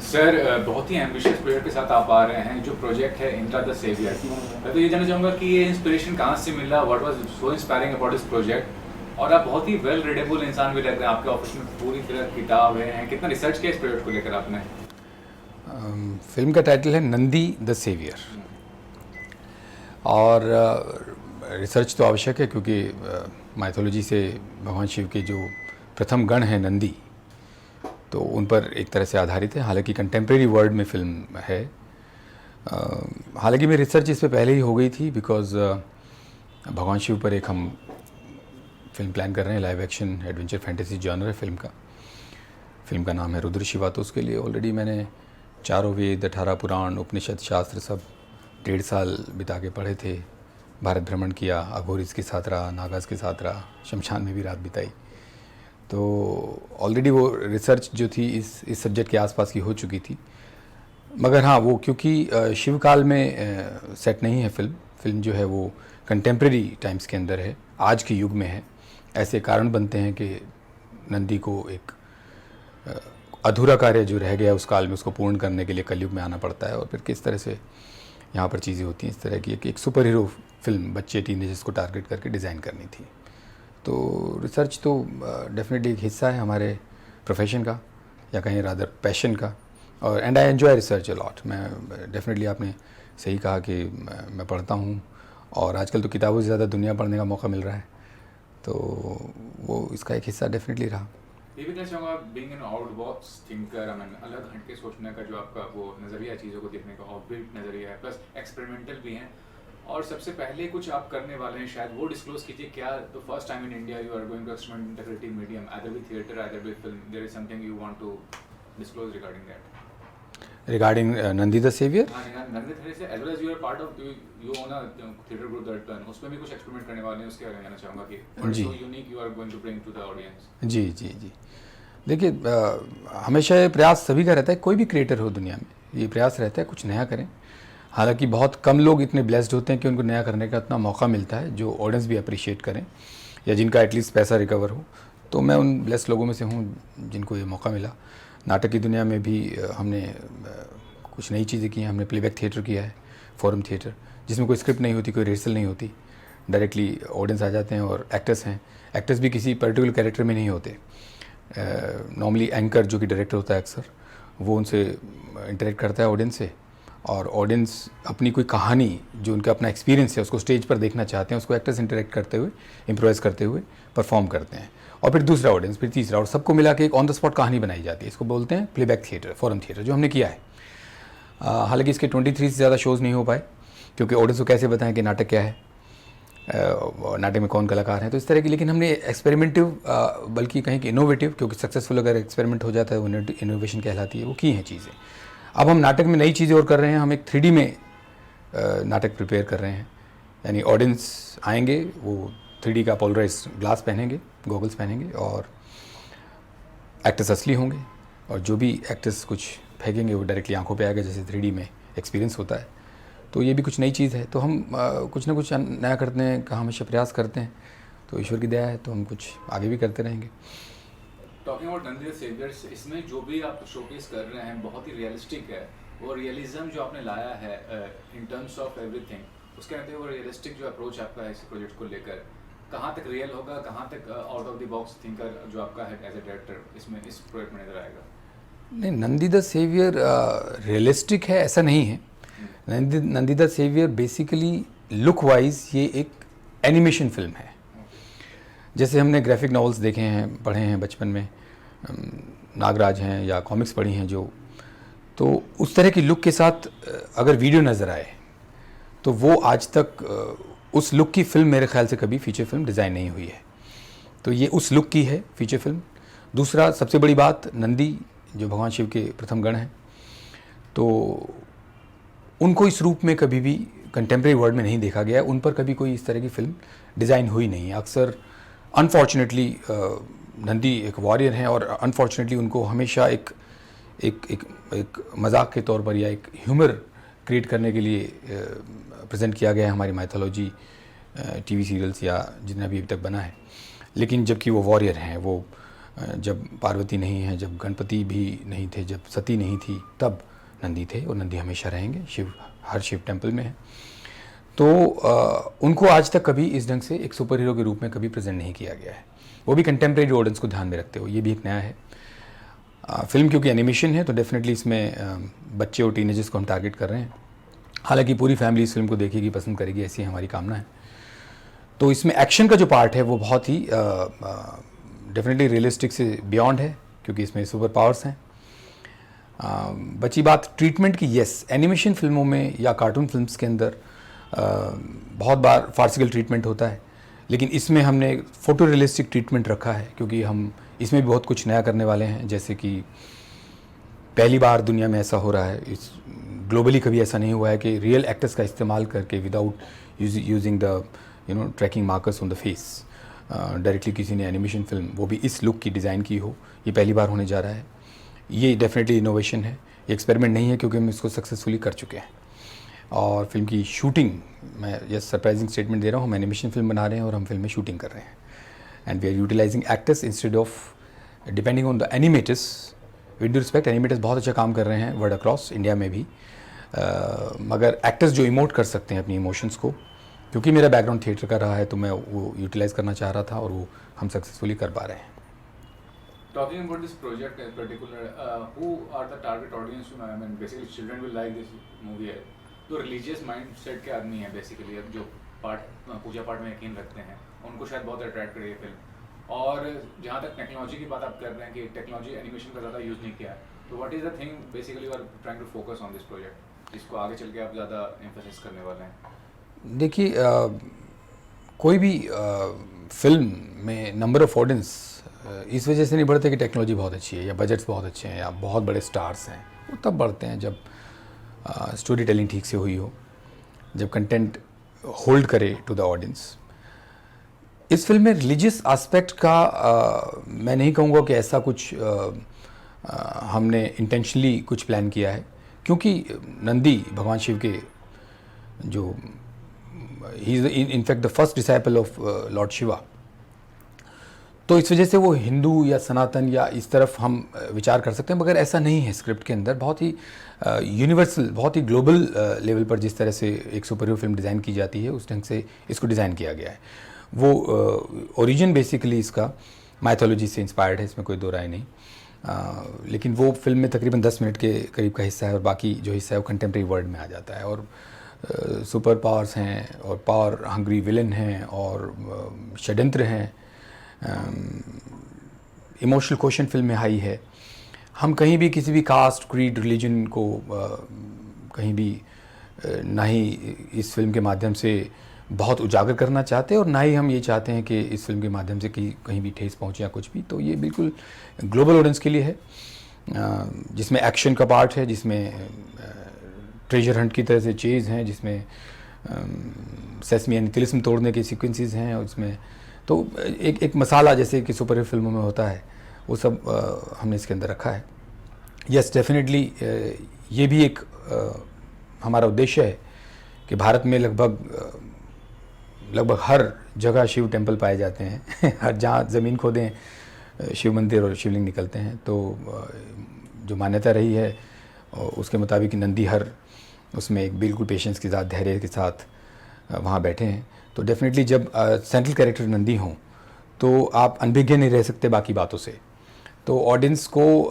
Sir बहुत ही ambitious project के साथ आप आ रहे हैं जो प्रोजेक्ट है इंद्रा द सेवियर। मैं तो ये जानना चाहूँगा कि ये इंस्पिरेशन कहाँ से मिला, what was so inspiring about this project. और आप बहुत ही वेल रीडेबल इंसान भी लग रहे हैं, आपके ऑफिस में पूरी तरह किताब है, कितना रिसर्च किया इस प्रोजेक्ट को लेकर आपने? फिल्म का टाइटल है नंदी द सेवियर। और रिसर्च तो आवश्यक है क्योंकि माइथोलॉजी से भगवान शिव के जो प्रथम गण हैं नंदी, तो उन पर एक तरह से आधारित है। हालांकि कंटेम्प्रेरी वर्ल्ड में फिल्म है। हालांकि मेरी रिसर्च इस पे पहले ही हो गई थी बिकॉज भगवान शिव पर एक हम फिल्म प्लान कर रहे हैं, live action adventure fantasy genre है फिल्म का। फिल्म का नाम है रुद्र शिवा। तो उसके लिए ऑलरेडी मैंने चारों वेद, 18 पुराण, उपनिषद, शास्त्र सब 1.5 साल बिता के पढ़े थे। भारत भ्रमण किया, अघोरिस के साथ रहा, नागाज के साथ रहा, शमशान में भी रात बिताई। तो ऑलरेडी वो रिसर्च जो थी इस सब्जेक्ट के आसपास की हो चुकी थी। मगर हाँ, वो क्योंकि शिव काल में सेट नहीं है फिल्म जो है वो कंटेम्प्रेरी टाइम्स के अंदर है, आज के युग में है। ऐसे कारण बनते हैं कि नंदी को एक अधूरा कार्य जो रह गया उस काल में, उसको पूर्ण करने के लिए कलयुग में आना पड़ता है। और फिर किस तरह से यहाँ पर चीज़ें होती हैं, इस तरह की एक सुपर हीरो फिल्म बच्चे टीनेजर्स को टारगेट करके डिज़ाइन करनी थी। तो रिसर्च तो डेफिनेटली एक हिस्सा है हमारे प्रोफेशन का, या कहीं रादर पैशन का। और and I enjoy research a lot. मैं डेफिनेटली, आपने सही कहा कि मैं पढ़ता हूँ, और आजकल तो किताबों से ज़्यादा दुनिया पढ़ने का मौका मिल रहा है, तो वो इसका एक हिस्सा डेफिनेटली रहा। ये भी कहना चाहूँगा, being an out box thinker, I mean अलग हट के सोचने का जो आपका वो नज़रिया, चीज़ों को देखने का ऑफबीट नज़रिया है, प्लस एक्सपेरिमेंटल भी हैं। और सबसे पहले कुछ आप करने वाले हैं, शायद वो डिस्क्लोज कीजिए। क्या the first time in India you are going to experiment in the creative medium, either with theatre either with film, there is something you want to disclose regarding that? Regarding Nandi the saviour, Nandi theatre से as well as you are part of, you own a theatre group that plan, उसमें भी कुछ experiment करने वाले हैं, उसके बारे में जानना चाहूँगा कि what is so unique you are going to bring to the audience. जी जी जी। देखिए, हमेशा ये प्रयास सभी का रहता है, कोई भी क्रिएटर हो दुनिया में, ये प्रयास रहता है कुछ नया करें। हालांकि बहुत कम लोग इतने ब्लेस्ड होते हैं कि उनको नया करने का इतना मौका मिलता है जो ऑडियंस भी अप्रिशिएट करें, या जिनका एटलीस्ट पैसा रिकवर हो। तो मैं उन ब्लेस्ड लोगों में से हूँ जिनको ये मौका मिला। नाटक की दुनिया में भी हमने कुछ नई चीज़ें की हैं। हमने प्लेबैक थिएटर किया है, फोरम थिएटर, जिसमें कोई स्क्रिप्ट नहीं होती, कोई रिहर्सल नहीं होती, डायरेक्टली ऑडियंस आ जाते हैं। और एक्टर्स हैं, एक्टर्स भी किसी पर्टिकुलर कैरेक्टर में नहीं होते। नॉर्मली एंकर जो कि डायरेक्टर होता है अक्सर, वो उनसे इंटरेक्ट करता है ऑडियंस से, और ऑडियंस अपनी कोई कहानी जो उनका अपना एक्सपीरियंस है उसको स्टेज पर देखना चाहते हैं, उसको एक्टर्स इंटरेक्ट करते हुए, इम्प्रोवाइज करते हुए परफॉर्म करते हैं। और फिर दूसरा ऑडियंस, फिर तीसरा, और सबको मिला के एक ऑन द स्पॉट कहानी बनाई जाती है। इसको बोलते हैं प्लेबैक थिएटर, फोरम थिएटर, जो हमने किया है। हालांकि इसके 23 से ज़्यादा शोज़ नहीं हो पाए, क्योंकि ऑडियंस को कैसे बताएं कि नाटक क्या है, नाटक में कौन कलाकार हैं, तो इस तरह की। लेकिन हमने एक्सपेरिमेंटिव, बल्कि कहीं कि इनोवेटिव, क्योंकि सक्सेसफुल अगर एक्सपेरिमेंट हो जाता है वो इनोवेशन कहलाती है, वो की हैं चीज़ें। अब हम नाटक में नई चीज़ें और कर रहे हैं। हम एक 3D में नाटक प्रिपेयर कर रहे हैं, यानी ऑडियंस आएंगे, वो 3D का पोलराइज ग्लास पहनेंगे, गॉगल्स पहनेंगे, और एक्टर्स असली होंगे, और जो भी एक्टर्स कुछ फेंकेंगे वो डायरेक्टली आंखों पे आएगा, जैसे 3D में एक्सपीरियंस होता है। तो ये भी कुछ नई चीज़ है। तो हम कुछ ना कुछ नया करते हैं का हमेशा प्रयास करते हैं। तो ईश्वर की दया है, तो हम कुछ आगे भी करते रहेंगे। Talking about Nandi the saviours, इसमें जो भी आप शोकेस कर रहे हैं बहुत ही रियलिस्टिक है। वो रियलिज्म जो आपने लाया है इन टर्म्स ऑफ एवरीथिंग, उसके अंदर वो रियलिस्टिक जो अप्रोच आपका है इस प्रोजेक्ट को लेकर, कहाँ तक रियल होगा, कहाँ तक out of the box thinker जो आपका है एज ए डायरेक्टर इसमें इस प्रोजेक्ट में नजर आएगा? नहीं, नंदी द सेवियर रियलिस्टिक है ऐसा नहीं है। Nandi the saviour basically look wise ये एक एनिमेशन फिल्म है। जैसे हमने ग्राफिक नॉवेल्स देखे हैं, पढ़े हैं बचपन में, नागराज हैं या कॉमिक्स पढ़ी हैं जो, तो उस तरह की लुक के साथ अगर वीडियो नज़र आए तो वो आज तक उस लुक की फ़िल्म मेरे ख्याल से कभी फीचर फिल्म डिज़ाइन नहीं हुई है। तो ये उस लुक की है फीचर फिल्म। दूसरा, सबसे बड़ी बात, नंदी जो भगवान शिव के प्रथम गण हैं, तो उनको इस रूप में कभी भी कंटेम्प्रेरी वर्ल्ड में नहीं देखा गया। उन पर कभी कोई इस तरह की फ़िल्म डिज़ाइन हुई नहीं है। अक्सर अनफॉर्चुनेटली नंदी एक वॉरियर हैं, और अनफॉर्चुनेटली उनको हमेशा एक एक एक एक मजाक के तौर पर या एक ह्यूमर क्रिएट करने के लिए प्रेजेंट किया गया है हमारी माइथोलॉजी, टीवी सीरियल्स या जितना भी अभी तक बना है। लेकिन जबकि वो वॉरियर हैं, वो जब पार्वती नहीं है, जब गणपति भी नहीं थे, जब सती नहीं थी, तब नंदी थे और नंदी हमेशा रहेंगे। शिव हर शिव टेम्पल में है। तो उनको आज तक कभी इस ढंग से एक सुपर हीरो के रूप में कभी प्रेजेंट नहीं किया गया है, वो भी कंटेम्प्रेरी ऑडियंस को ध्यान में रखते हुए। ये भी एक नया है। फिल्म क्योंकि एनिमेशन है तो डेफिनेटली इसमें बच्चे और टीनेजर्स को हम टारगेट कर रहे हैं। हालांकि पूरी फैमिली इस फिल्म को देखेगी, पसंद करेगी, ऐसी हमारी कामना है। तो इसमें एक्शन का जो पार्ट है वो बहुत ही डेफिनेटली रियलिस्टिक से बियॉन्ड है, क्योंकि इसमें सुपर पावर्स हैं। बची बात ट्रीटमेंट की, यस, एनिमेशन फिल्मों में या कार्टून फिल्म्स के अंदर बहुत बार फार्सिकल ट्रीटमेंट होता है, लेकिन इसमें हमने फ़ोटो रियलिस्टिक ट्रीटमेंट रखा है, क्योंकि हम इसमें भी बहुत कुछ नया करने वाले हैं। जैसे कि पहली बार दुनिया में ऐसा हो रहा है, इस ग्लोबली कभी ऐसा नहीं हुआ है कि रियल एक्टर्स का इस्तेमाल करके without using the tracking markers on the face directly किसी ने एनिमेशन फिल्म, वो भी इस लुक की डिज़ाइन की हो। ये पहली बार होने जा रहा है। ये डेफिनेटली इनोवेशन है, ये एक्सपेरिमेंट नहीं है, क्योंकि हम इसको सक्सेसफुली कर चुके हैं। और फिल्म की शूटिंग, मैं ये सरप्राइजिंग स्टेटमेंट दे रहा हूँ, हम एनिमेशन फिल्म बना रहे हैं और हम फिल्म में शूटिंग कर रहे हैं। And we are utilising actors instead of depending on the animators. With due respect, animators बहुत अच्छा काम कर रहे हैं वर्ल्ड अक्रॉस इंडिया में भी, मगर एक्टर्स जो इमोट कर सकते हैं अपनी इमोशंस को, क्योंकि मेरा बैकग्राउंड थिएटर का रहा है तो मैं वो यूटिलाइज़ करना चाह रहा था और वो हम सक्सेसफुली कर पा रहे हैं। Talking about this project in particular, who are the target audience? I mean, basically, children will like this movie. है तो रिलीजियस माइंडसेट के आदमी हैं बेसिकली, अब जो पूजा पाठ में यकीन रखते हैं, उनको शायद बहुत अट्रैक्ट करेगी फिल्म। और जहाँ तक टेक्नोलॉजी की बात आप कर रहे हैं कि टेक्नोलॉजी एनिमेशन का ज़्यादा यूज़ नहीं किया है, तो what is the thing basically you are trying to focus on this project, जिसको आगे चल के आप ज़्यादा एम्फेसिस करने वाले हैं? देखिए, कोई भी फिल्म में नंबर ऑफ ऑडियंस इस वजह से नहीं बढ़ते कि टेक्नोलॉजी बहुत अच्छी है या बजट्स बहुत अच्छे हैं या बहुत बड़े स्टार्स हैं। वो तब बढ़ते हैं जब स्टोरी टेलिंग ठीक से हुई हो, जब कंटेंट होल्ड करे टू द ऑडियंस। इस फिल्म में रिलीजियस एस्पेक्ट का मैं नहीं कहूँगा कि ऐसा कुछ हमने इंटेंशनली कुछ प्लान किया है, क्योंकि नंदी भगवान शिव के जो he is in fact the first disciple of Lord Shiva, तो इस वजह से वो हिंदू या सनातन या इस तरफ हम विचार कर सकते हैं, मगर ऐसा नहीं है। स्क्रिप्ट के अंदर बहुत ही यूनिवर्सल, बहुत ही ग्लोबल लेवल पर जिस तरह से एक सुपर हीरो फिल्म डिज़ाइन की जाती है, उस ढंग से इसको डिज़ाइन किया गया है। वो ओरिजिन बेसिकली इसका माइथोलॉजी से इंस्पायर्ड है, इसमें कोई दो राय नहीं। लेकिन वो फिल्म में तकरीबन 10 मिनट के करीब का हिस्सा है और बाकी जो हिस्सा है वो कंटेम्प्रेरी वर्ल्ड में आ जाता है। और सुपर पावर्स हैं और पावर हंग्री विलन हैं और षड्यंत्र हैं। इमोशनल क्वेश्चन फिल्म में हाई है। हम कहीं भी किसी भी कास्ट, क्रीड, रिलीजन को कहीं भी ना ही इस फिल्म के माध्यम से बहुत उजागर करना चाहते और ना ही हम ये चाहते हैं कि इस फिल्म के माध्यम से कहीं भी ठेस पहुँचे या कुछ भी। तो ये बिल्कुल ग्लोबल ऑडियंस के लिए है, जिसमें एक्शन का पार्ट है, जिसमें ट्रेजर हंट की तरह से चेज हैं, जिसमें सेसमी यानी तिलिस्म तोड़ने के सीक्वेंसेस हैं, और इसमें तो एक मसाला जैसे कि सुपर हीरो फिल्मों में होता है, वो सब हमने इसके अंदर रखा है। यस, डेफिनेटली ये भी एक हमारा उद्देश्य है कि भारत में लगभग हर जगह शिव टेम्पल पाए जाते हैं हर जहाँ ज़मीन खोदें शिव मंदिर और शिवलिंग निकलते हैं। तो जो मान्यता रही है उसके मुताबिक नंदी हर उसमें एक बिल्कुल पेशेंस के साथ, धैर्य के साथ वहाँ बैठे हैं। तो डेफिनेटली जब सेंट्रल कैरेक्टर नंदी हों तो आप अनभिज्ञ नहीं रह सकते बाकी बातों से। तो ऑडियंस को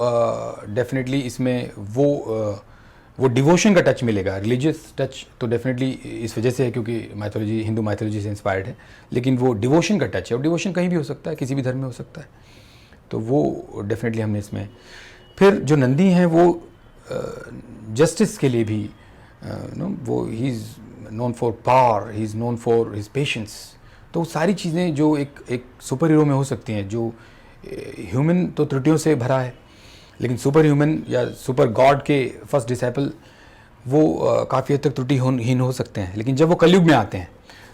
डेफिनेटली इसमें वो डिवोशन का टच मिलेगा, रिलीजियस टच तो डेफिनेटली इस वजह से है क्योंकि माइथोलॉजी, हिंदू माइथोलॉजी से इंस्पायर्ड है, लेकिन वो डिवोशन का टच है और डिवोशन कहीं भी हो सकता है, किसी भी धर्म में हो सकता है। तो वो डेफिनेटली हमने इसमें। फिर जो नंदी हैं वो जस्टिस के लिए भी वो he is known for power, he is known for his patience. तो सारी चीज़ें जो एक सुपर हीरो में हो सकती हैं, जो ह्यूमन तो त्रुटियों से भरा है, लेकिन सुपर ह्यूमन या सुपर गॉड के फर्स्ट डिसाइपल वो काफ़ी हद तक त्रुटिहीन हो सकते हैं। लेकिन जब वो कलयुग में आते हैं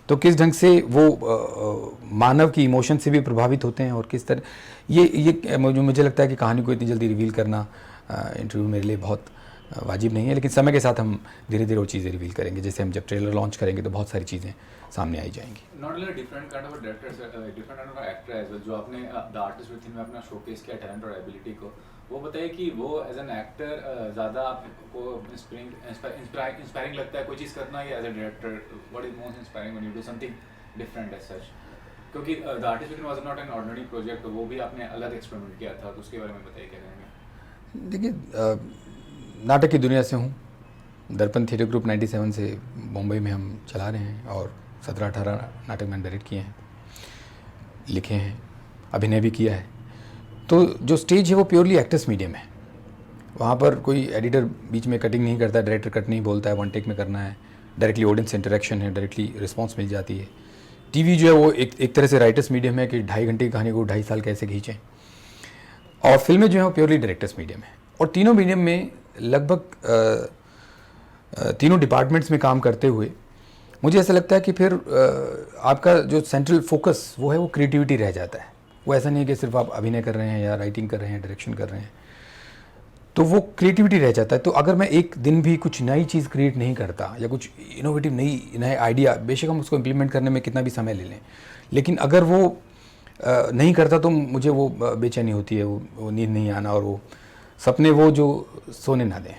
तो किस ढंग से वो मानव की इमोशन से भी प्रभावित होते हैं और किस तरह ये मुझे लगता है कि कहानी को इतनी जल्दी रिवील करना इंटरव्यू मेरे लिए बहुत वाजिब नहीं है, लेकिन समय के साथ हम धीरे धीरे वो चीज़ें रिवील करेंगे। जैसे हम जब ट्रेलर लॉन्च करेंगे तो बहुत सारी चीज़ें सामने आई जाएंगी। Not only different kind of director, different kind of actor as well, जो आपने द आर्टिस्ट विद में अपना शोकेस किया टैलेंट और एबिलिटी को, वो बताइए कि वो एज एन एक्टर ज़्यादा आपको इंस्पायरिंग लगता है कोई चीज़ करना, या as a director what is most inspiring when you do something different as such? क्योंकि the artist with was not an ordinary project, तो वो भी आपने अलग एक्सपेरिमेंट किया था, तो उसके बारे में बताइए क्या कहेंगे? देखिए, नाटक की दुनिया से हूँ। दर्पण थिएटर ग्रुप 97 से मुंबई में हम चला रहे हैं और 17-18 नाटक मैंने डायरेक्ट किए हैं, लिखे हैं, अभिनय भी किया है। तो जो स्टेज है वो प्योरली एक्टर्स मीडियम है। वहाँ पर कोई एडिटर बीच में कटिंग नहीं करता, डायरेक्टर कट नहीं बोलता है, वन टेक में करना है, डायरेक्टली ऑडियंस इंटरेक्शन है, डायरेक्टली रिस्पॉन्स मिल जाती है। टीवी जो है वो एक तरह से राइटर्स मीडियम है कि 2.5 घंटे की कहानी को 2.5 साल कैसे खींचें, और फिल्में जो है वो प्योरली डायरेक्टर्स मीडियम है। और तीनों मीडियम में लगभग तीनों डिपार्टमेंट्स में काम करते हुए मुझे ऐसा लगता है कि फिर आपका जो सेंट्रल फोकस वो है वो क्रिएटिविटी रह जाता है। वो ऐसा नहीं है कि सिर्फ आप अभिनय कर रहे हैं या राइटिंग कर रहे हैं, डायरेक्शन कर रहे हैं, तो वो क्रिएटिविटी रह जाता है। तो अगर मैं एक दिन भी कुछ नई चीज़ क्रिएट नहीं करता या कुछ इनोवेटिव नए आइडिया, बेशक हम उसको इम्प्लीमेंट करने में कितना भी समय ले लें, लेकिन अगर वो नहीं करता तो मुझे वो बेचैनी होती है, वो नींद नहीं आना, और वो सपने वो जो सोने ना दें।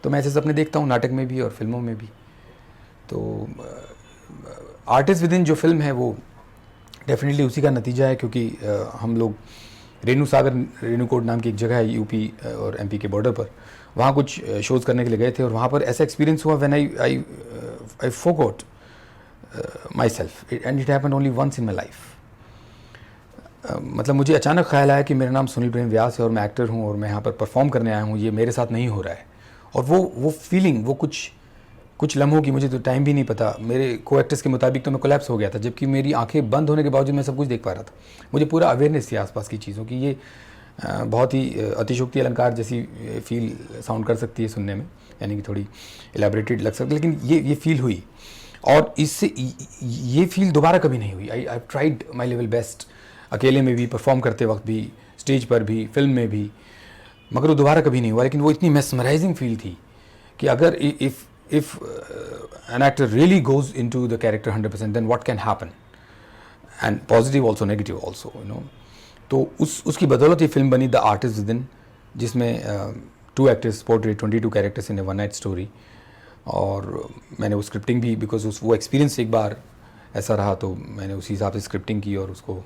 तो मैं ऐसे सपने देखता हूँ नाटक में भी और फिल्मों में भी। तो आर्टिस्ट विद इन जो फिल्म है वो डेफिनेटली उसी का नतीजा है, क्योंकि हम लोग रेणुकोट नाम की एक जगह है यूपी और एमपी के बॉर्डर पर, वहाँ कुछ शोज़ करने के लिए गए थे, और वहाँ पर ऐसा एक्सपीरियंस हुआ when I forgot myself and it happened only once in my life. मतलब मुझे अचानक ख्याल आया कि मेरा नाम सुनील प्रेम व्यास है और मैं एक्टर हूँ और मैं यहाँ पर परफॉर्म करने आया हूँ, ये मेरे साथ नहीं हो रहा है। और वो फीलिंग, वो कुछ लम्हों की, मुझे तो टाइम भी नहीं पता, मेरे को एक्टर्स के मुताबिक तो मैं कोलैप्स हो गया था, जबकि मेरी आंखें बंद होने के बावजूद मैं सब कुछ देख पा रहा था। मुझे पूरा अवेयरनेस थी आसपास की चीज़ों की। ये बहुत ही अतिशोक्ति अलंकार जैसी फील साउंड कर सकती है सुनने में, यानी कि थोड़ी एलैबोरेटेड लग सकती है, लेकिन ये फील हुई, और इससे ये फील दोबारा कभी नहीं हुई। I tried my level best, अकेले में भी, परफॉर्म करते वक्त भी, स्टेज पर भी, फिल्म में भी, मगर वो दोबारा कभी नहीं हुआ। लेकिन वो इतनी मेस्मराइजिंग फील थी कि अगर if an actor really goes into the character 100%, then what can happen, and positive also, negative also, you know. तो उसकी बदौलत ये फिल्म बनी द आर्टिस्ट विद इन, जिसमें 2 actors portrait 22 characters in A one night story. और मैंने वो scripting भी, बिकॉज वो एक्सपीरियंस एक बार ऐसा रहा, तो मैंने उसी हिसाब से स्क्रिप्टिंग की और उसको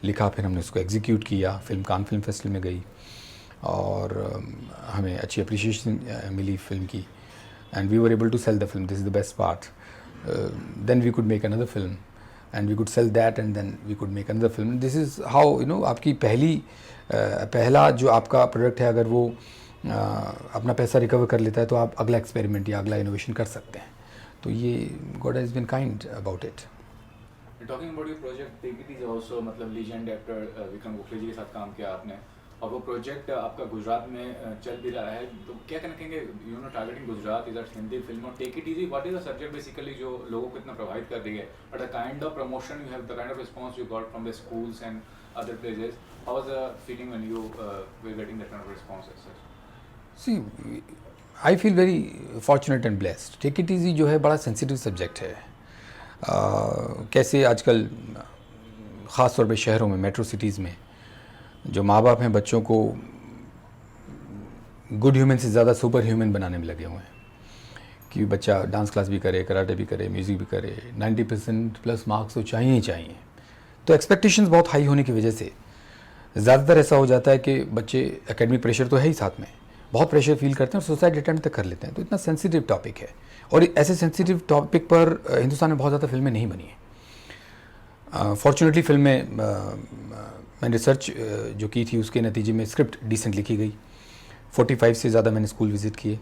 लिखा, फिर हमने उसको एग्जीक्यूट किया। फिल्म कान फिल्म फेस्टिवल में गई और हमें अच्छी अप्रिशिएशन मिली फिल्म की, and we were able to sell the film. This is the best part. Then we could make another film, and we could sell that, and then we could make another film. This is how, you know, आपकी पहला जो आपका product है, अगर वो अपना पैसा recover कर लेता है तो आप अगला एक्सपेरिमेंट या अगला इनोवेशन कर सकते हैं। तो ये God has been kind about it. Talking about your project, Take It Easy also, मतलब लीजेंड एक्टर विक्रम गोखले जी के साथ काम किया आपने, और वो प्रोजेक्ट आपका गुजरात में चल भी रहा है, तो क्या कहना कहेंगे, you know, targeting Gujarat, is Hindi film, और take it easy, what is the subject basically जो लोगों को इतना प्रभावित कर रही है, but the kind of promotion you have, the kind of response you got from the schools and other places, how was the feeling when you were getting that kind of response as such? See, I feel very fortunate and blessed. Take it easy जो है बड़ा sensitive subject है। कैसे आजकल ख़ास तौर पे शहरों में, मेट्रो सिटीज़ में, जो माँ बाप हैं बच्चों को गुड ह्यूमन से ज़्यादा सुपर ह्यूमन बनाने में लगे हुए हैं, कि बच्चा डांस क्लास भी करे, कराटे भी करे, म्यूज़िक भी करे, 90% प्लस मार्क्स तो चाहिए ही चाहिए। तो एक्सपेक्टेशंस बहुत हाई होने की वजह से ज़्यादातर ऐसा हो जाता है कि बच्चे, एकेडमिक प्रेशर तो है ही, साथ में बहुत प्रेशर फील करते हैं और सुसाइड अटेम्प्ट तक कर लेते हैं। तो इतना सेंसिटिव टॉपिक है, और ऐसे सेंसिटिव टॉपिक पर हिंदुस्तान में बहुत ज़्यादा फिल्में नहीं बनी हैं। फॉर्चुनेटली फिल्में, मैंने रिसर्च जो की थी उसके नतीजे में स्क्रिप्ट डिसेंट लिखी गई। 45 से ज़्यादा मैंने स्कूल विज़िट किए,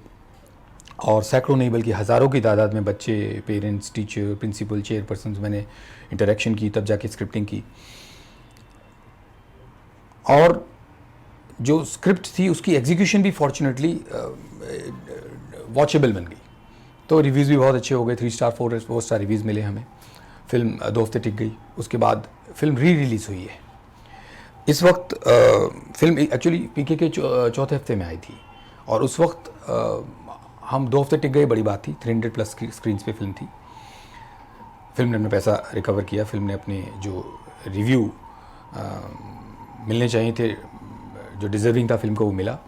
और सैकड़ों नहीं बल्कि हज़ारों की तादाद में बच्चे, पेरेंट्स, टीचर, प्रिंसिपल, चेयरपर्सन मैंने इंटरेक्शन की, तब जाके स्क्रिप्टिंग की। और जो स्क्रिप्ट थी उसकी एग्जीक्यूशन भी फॉर्चुनेटली वॉचेबल बन गई। तो रिव्यूज़ भी बहुत अच्छे हो गए, 3 स्टार 4 स्टार रिव्यूज़ मिले हमें। फिल्म 2 हफ्ते टिक गई, उसके बाद फिल्म रिलीज़ हुई है। इस वक्त फिल्म एक्चुअली पीके के चौथे हफ्ते में आई थी, और उस वक्त हम 2 हफ्ते टिक गए, बड़ी बात थी। 300 प्लस स्क्रीन्स पे फिल्म थी। फिल्म ने अपना पैसा रिकवर किया। फिल्म ने अपने जो रिव्यू मिलने चाहिए थे, जो डिज़र्विंग था फिल्म को, वो मिला।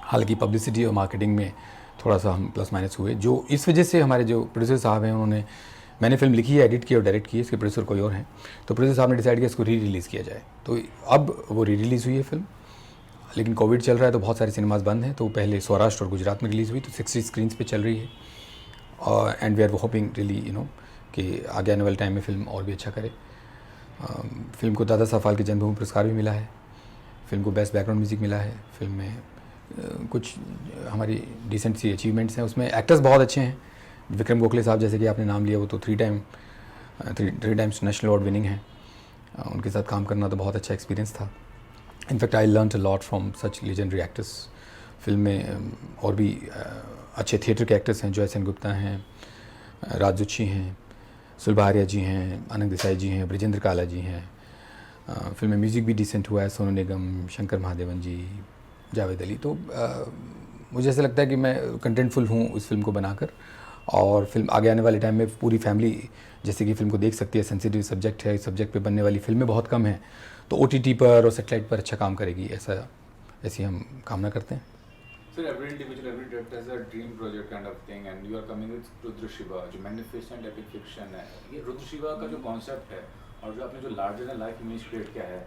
हालांकि पब्लिसिटी और मार्केटिंग में थोड़ा सा हम प्लस माइनस हुए, जो इस वजह से हमारे जो प्रोड्यूसर साहब हैं उन्होंने, मैंने फिल्म लिखी है, एडिट की और डायरेक्ट की है, इसके प्रोड्यूसर कोई और हैं, तो प्रोड्यूसर साहब ने डिसाइड किया इसको री रिलीज़ किया जाए। तो अब वो री रिलीज़ हुई है फिल्म, लेकिन कोविड चल रहा है तो बहुत सारे सिनेमाज बंद हैं। तो पहले सौराष्ट्र और गुजरात में रिलीज़ हुई, तो 60 स्क्रीन्स पे चल रही है। और and we are hoping really कि आगे आने वाले टाइम में फिल्म और भी अच्छा करे। फिल्म को दादा साहब फाल्के जन्मभूमि पुरस्कार भी मिला है। फिल्म को बेस्ट बैकग्राउंड म्यूज़िक मिला है। फिल्म में कुछ हमारी डिसेंट सी अचीवमेंट्स हैं। उसमें एक्टर्स बहुत अच्छे हैं। विक्रम गोखले साहब जैसे कि आपने नाम लिया, वो तो 3 टाइम्स नेशनल अवार्ड विनिंग हैं। उनके साथ काम करना तो बहुत अच्छा एक्सपीरियंस था। In fact I learn a lot from such legendary actors. Film में और भी अच्छे थिएटर के एक्टर्स हैं। जॉय सेन गुप्ता हैं, राज जोशी हैं, सुलभा आर्या जी हैं, आनंद देसाई जी हैं, ब्रिजेंद्र काला जी हैं। फिल्म में म्यूज़िक भी डिसेंट हुआ है। सोनू निगम, शंकर महादेवन जी, जावेद अली। तो मुझे ऐसा लगता है कि मैं कंटेंटफुल हूँ इस फिल्म को बनाकर, और फिल्म आगे आने वाले टाइम में पूरी फैमिली जैसे कि फिल्म को देख सकती है। सेंसिटिव सब्जेक्ट है, इस सब्जेक्ट पे बनने वाली फिल्में बहुत कम हैं, तो OTT पर और सेटेलाइट पर अच्छा काम करेगी, ऐसी हम कामना करते हैं। Sir, every individual, every director has a dream project kind of thing, and you are coming with Rudra Shiva, जो मैनिफेस्टेंट एपिक फिक्शन है। ये रुद्र शिवा का जो कॉन्सेप्ट है और जो आपने जो larger than life image create किया है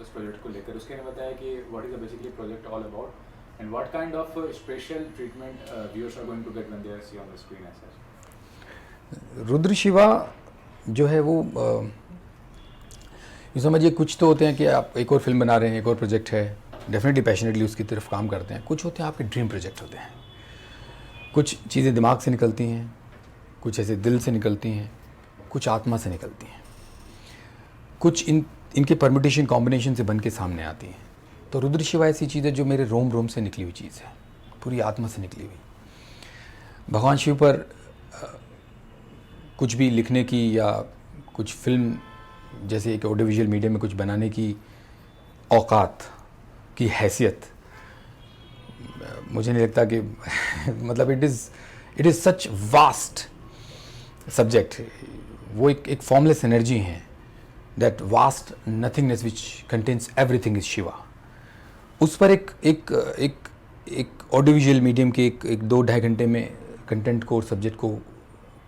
उस प्रोजेक्ट को लेकर, उसके ने बताया कि what is basically project all about and what kind of special treatment viewers are going to get when they are see on the screen as such. Rudra Shiva जो है वो ये समझिए, कुछ तो होते हैं कि आप एक और फिल्म बना रहे हैं, एक और प्रोजेक्ट है, डेफिनेटली पैशनेटली उसकी तरफ काम करते हैं। कुछ होते हैं आपके ड्रीम प्रोजेक्ट होते हैं। कुछ चीज़ें दिमाग से निकलती हैं, कुछ ऐसे दिल से निकलती हैं, कुछ आत्मा से निकलती हैं, कुछ इनके परम्यूटेशन कॉम्बिनेशन से बन के सामने आती हैं। तो रुद्र शिवा ऐसी चीज़ है जो मेरे रोम रोम से निकली हुई चीज़ है, पूरी आत्मा से निकली हुई। भगवान शिव पर कुछ भी लिखने की या कुछ फिल्म जैसे एक ऑडियो विजुअल मीडिया में कुछ बनाने की औकात की हैसियत मुझे नहीं लगता कि मतलब it is such vast subject. वो एक फॉर्मलेस एनर्जी है, that vast nothingness which contains everything is Shiva. उस पर एक ऑडियो विजुअल मीडियम के एक 2-2.5 घंटे में कंटेंट को और सब्जेक्ट को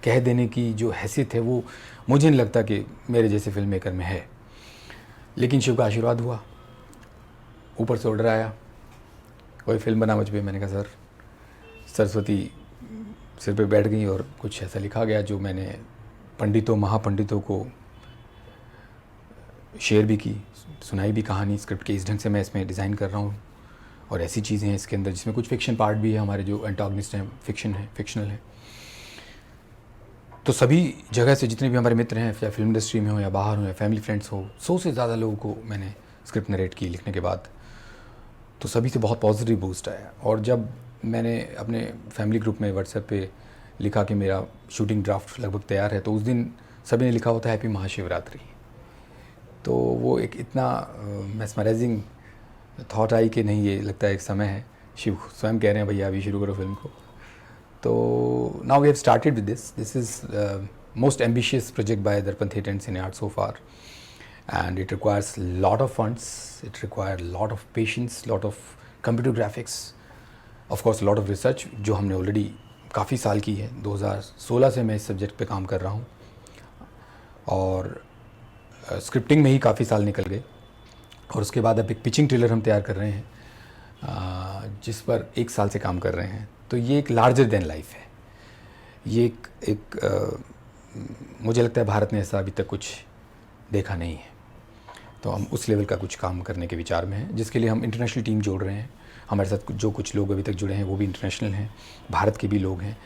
कह देने की जो हैसियत है, वो मुझे नहीं लगता कि मेरे जैसे फिल्म मेकर में है। लेकिन शिव का आशीर्वाद हुआ, ऊपर से ऑर्डर आया, कोई फिल्म बना मुझ पर। मैंने कहा सर, सरस्वती सिर पे बैठ गई और कुछ ऐसा लिखा गया जो मैंने पंडितों महापंडितों को शेयर भी की, सुनाई भी कहानी। स्क्रिप्ट के इस ढंग से मैं इसमें डिज़ाइन कर रहा हूँ, और ऐसी चीज़ें हैं इसके अंदर जिसमें कुछ फिक्शन पार्ट भी है। हमारे जो एंटागनिस्ट हैं फिक्शनल हैं। तो सभी जगह से जितने भी हमारे मित्र हैं, या फिल्म इंडस्ट्री में हो या बाहर हो या फैमिली फ्रेंड्स हो, 100 से ज़्यादा लोगों को मैंने स्क्रिप्ट नरेट की लिखने के बाद, तो सभी से बहुत पॉजिटिव बूस्ट आया। और जब मैंने अपने फैमिली ग्रुप में व्हाट्सएप पे लिखा कि मेरा शूटिंग ड्राफ्ट लगभग तैयार है, तो उस दिन सभी ने लिखा होता है हैप्पी महाशिवरात्रि। तो वो एक इतना मेस्मराइजिंग थॉट आई कि नहीं, ये लगता है एक समय है। शिव स्वयं कह रहे हैं भैया अभी शुरू करो फिल्म को। तो now we have started with this is most ambitious project by Darpan theatre and cine art so far, and it requires lot of funds, it requires lot of patience, lot of computer graphics, of course lot of research, जो हमने already काफ़ी साल की है। 2016 से मैं इस subject पे काम कर रहा हूँ, और स्क्रिप्टिंग में ही काफ़ी साल निकल गए। और उसके बाद अब एक पिचिंग ट्रेलर हम तैयार कर रहे हैं, जिस पर 1 साल से काम कर रहे हैं। तो ये एक लार्जर देन लाइफ है। ये मुझे लगता है भारत ने ऐसा अभी तक कुछ देखा नहीं है। तो हम उस लेवल का कुछ काम करने के विचार में हैं, जिसके लिए हम इंटरनेशनल टीम जोड़ रहे हैं। हमारे साथ जो कुछ लोग अभी तक जुड़े हैं वो भी इंटरनेशनल हैं, भारत के भी लोग हैं।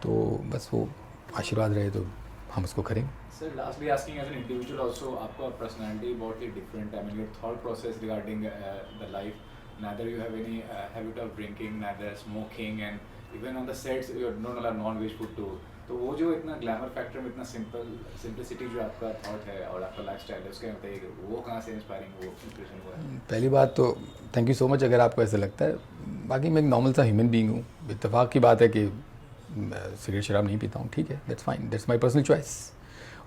तो बस वो आशीर्वाद रहे तो हम उसको करेंगे। Sir, lastly asking as an individual also, आपका पर्सनालिटी बहुत ही डिफरेंट है। Your thought process regarding the life, neither you have any habit of drinking, neither smoking, and even on the sets you don't allow non-veg food too. तो वो जो इतना glamour factor में इतना सिंपलिसिटी जो आपका थॉट है और आपका लाइफस्टाइल है उसके बताइए कि वो कहाँ से इंस्पायरिंग वो इंस्पिरेशन हुआ है? पहली बात तो थैंक यू सो मच अगर आपको ऐसा लगता है। बाकी मैं एक नॉर्मल सा ह्यूमन बीइंग हूँ। इत्तेफाक की बात है कि सिगरेट शराब नहीं पीता हूँ, ठीक है, that's fine, that's my personal choice.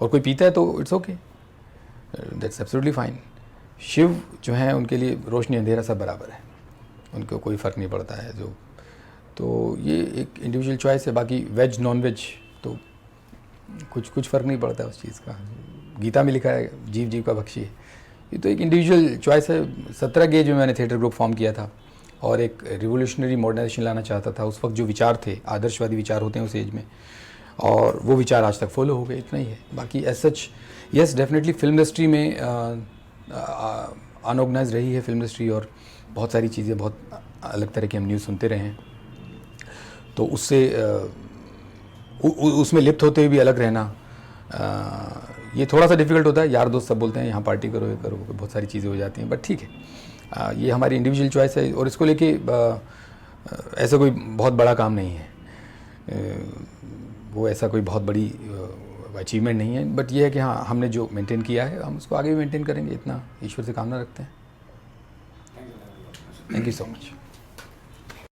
और कोई पीता है तो it's okay, that's absolutely fine. Shiv जो हैं उनके लिए रोशनी अंधेरा सब बराबर है, उनको कोई फ़र्क नहीं पड़ता है। जो तो ये एक इंडिविजुअल चॉइस है। बाकी वेज नॉन वेज तो कुछ फ़र्क नहीं पड़ता उस चीज़ का। गीता में लिखा है जीव जीव का भक्षी है। ये तो एक इंडिविजुअल चॉइस है। 17 गेज में मैंने थिएटर ग्रुप फॉर्म किया था और एक रिवोल्यूशनरी मॉडर्नाइजेशन लाना चाहता था। उस वक्त जो विचार थे, आदर्शवादी विचार होते हैं उस एज में, और वो विचार आज तक फॉलो हो गए, इतना ही है। बाकी as such yes definitely film industry में अनऑर्गेनाइज रही है फिल्म इंडस्ट्री, और बहुत सारी चीज़ें, बहुत अलग तरह की हम न्यूज़ सुनते रहे हैं, तो उससे उसमें लिप्त होते हुए भी अलग रहना ये थोड़ा सा डिफ़िकल्ट होता है। यार दोस्त सब बोलते हैं यहाँ पार्टी करो, ये करो, बहुत सारी चीज़ें हो जाती हैं, बट ठीक है, ये हमारी इंडिविजुअल चॉइस है और इसको लेके ऐसा कोई बहुत बड़ा काम नहीं है। वो ऐसा कोई बहुत बड़ी अचीवमेंट नहीं है, बट ये है कि हाँ, हमने जो मेंटेन किया है हम उसको आगे भी मेंटेन करेंगे, इतना ईश्वर से कामना रखते हैं। Thank you so much.